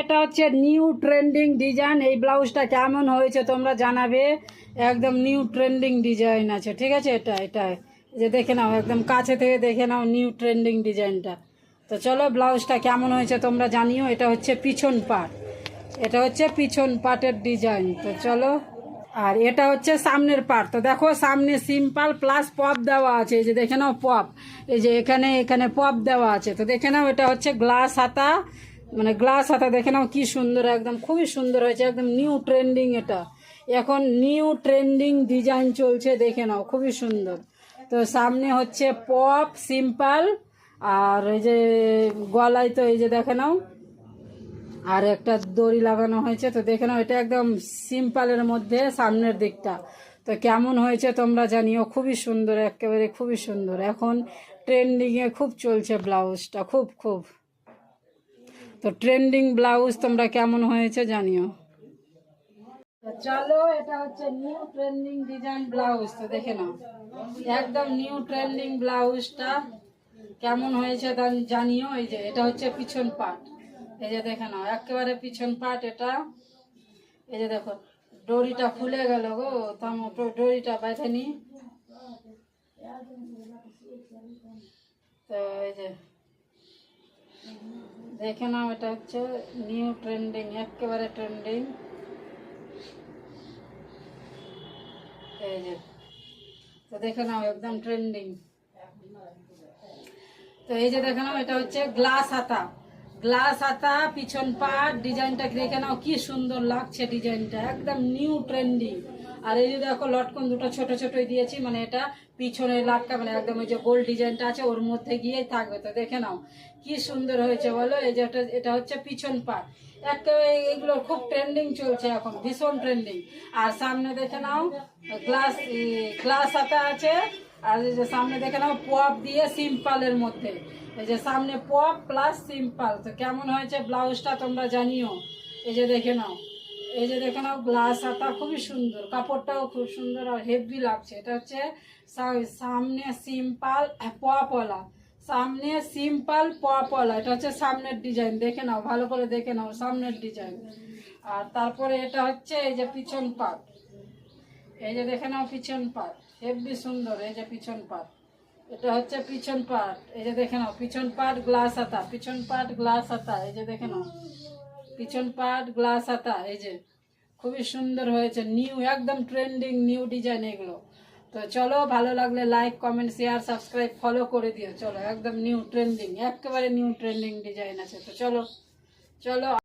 এটা হচ্ছে new trending design. এই ব্লাউজটা কেমন হয়েছে তোমরা জানাবে। একদম নিউ ট্রেন্ডিং ডিজাইন আছে, ঠিক আছে। এটা যে দেখে নাও, একদম কাছে থেকে দেখে নাও নিউ ট্রেন্ডিং ডিজাইনটা। তো চলো ব্লাউজটা কেমন হয়েছে তোমরা জানিও। এটা হচ্ছে পিছন পার্ট, এটা হচ্ছে পিছন পার্টের ডিজাইন। তো চলো, আর এটা হচ্ছে সামনের পার্ট। তো দেখো সামনে সিম্পল প্লাস পপ দেওয়া আছে, এই যে দেখে নাও পপ, এই যে এখানে এখানে পপ দেওয়া আছে। তো দেখে নাও এটা হচ্ছে গ্লাস হাতা, মানে গ্লাস হাতা দেখে নাও কি সুন্দর, একদম খুবই সুন্দর হয়েছে, একদম নিউ ট্রেন্ডিং। এটা এখন নিউ ট্রেন্ডিং ডিজাইন চলছে, দেখে নাও খুবই সুন্দর। তো সামনে হচ্ছে পপ সিম্পল, আর এই যে গলায় তো এই যে দেখে নাও আর একটা দড়ি লাগানো হয়েছে। তো দেখে নাও এটা একদম সিম্পলের মধ্যে সামনের দিকটা। তো কেমন হয়েছে তোমরা জানিও, খুবই সুন্দর, একেবারে খুবই সুন্দর। এখন ট্রেন্ডিংয়ে খুব চলছে ব্লাউজটা, খুব খুব। তো ট্রেন্ডিং ব্লাউজ তোমরা কেমন হয়েছে জানিও। তো চলো, এটা হচ্ছে নিউ ট্রেন্ডিং ডিজাইন ব্লাউজ। তো দেখে নাও একদম নিউ ট্রেন্ডিং ব্লাউজটা কেমন হয়েছে জানিও। এই যে এটা হচ্ছে পিছন পার্ট, এই যে দেখে নাও একেবারে পিছন পার্ট এটা। এই যে দেখো দড়িটা খুলে গেল গো, দড়িটা বেঁধে নি। তো এই যে দেখে নাও এটা হচ্ছে নিউ ট্রেন্ডিং, একেবারে ট্রেন্ডিং। এই যে তো দেখে নাও একদম ট্রেন্ডিং। তো এই যে দেখে নাও এটা হচ্ছে গ্লাস হাতা, গ্লাস হাতা পিছন পাট। ডিজাইনটা দেখে নাও কি সুন্দর লাগছে, ডিজাইনটা একদম নিউ ট্রেন্ডিং। আর এই যে দেখো লটকন দুটো ছোট ছোটই দিয়েছি, মানে এটা পিছনের লাটকা, মানে একদম ওই যে গোল ডিজাইনটা আছে ওর মধ্যে গিয়েই থাকবে। তো দেখে নাও কি সুন্দর হয়েছে বলো। এই যে এটা হচ্ছে পিছন পাট, একেবারে এইগুলো খুব ট্রেন্ডিং চলছে এখন, ভীষণ ট্রেন্ডিং। আর সামনে দেখে নাও গ্লাস গ্লাস হাতা আছে। আর এই যে সামনে দেখে নাও পপ দিয়ে সিম্পলের মধ্যে, এই যে সামনে পপ প্লাস সিম্পল। তো কেমন হয়েছে ব্লাউজটা তোমরা জানিও। এই যে দেখে নাও, এই যে দেখে নাও গ্লাস হাতা, খুবই সুন্দর, কাপড়টাও খুব সুন্দর আর হেভি লাগছে। এটা হচ্ছে সামনে সিম্পল পপওয়ালা, সামনে সিম্পল পপওয়ালা। এটা হচ্ছে সামনের ডিজাইন, দেখে নাও ভালো করে দেখে নাও সামনের ডিজাইন। আর তারপরে এটা হচ্ছে এই যে পিছন পাট, এই যে দেখে নাও পিছন পাট হেভি সুন্দর। এই যে পিছন পাট, এটা হচ্ছে পিছন পাট। এই যে দেখে নাও পিছন পাট গ্লাস হাতা, পিছন পাট গ্লাস হাতা। এই যে দেখে নাও পিছন পাট গ্লাস হাতা। এই যে খুবই সুন্দর হয়েছে, নিউ একদম ট্রেন্ডিং নিউ ডিজাইন এগুলো। তো চলো, ভালো লাগলে like comment share subscribe follow করে দিও। চলো একদম নিউ ট্রেন্ডিং, একেবারে নিউ ট্রেন্ডিং ডিজাইন আছে। তো চলো চলো।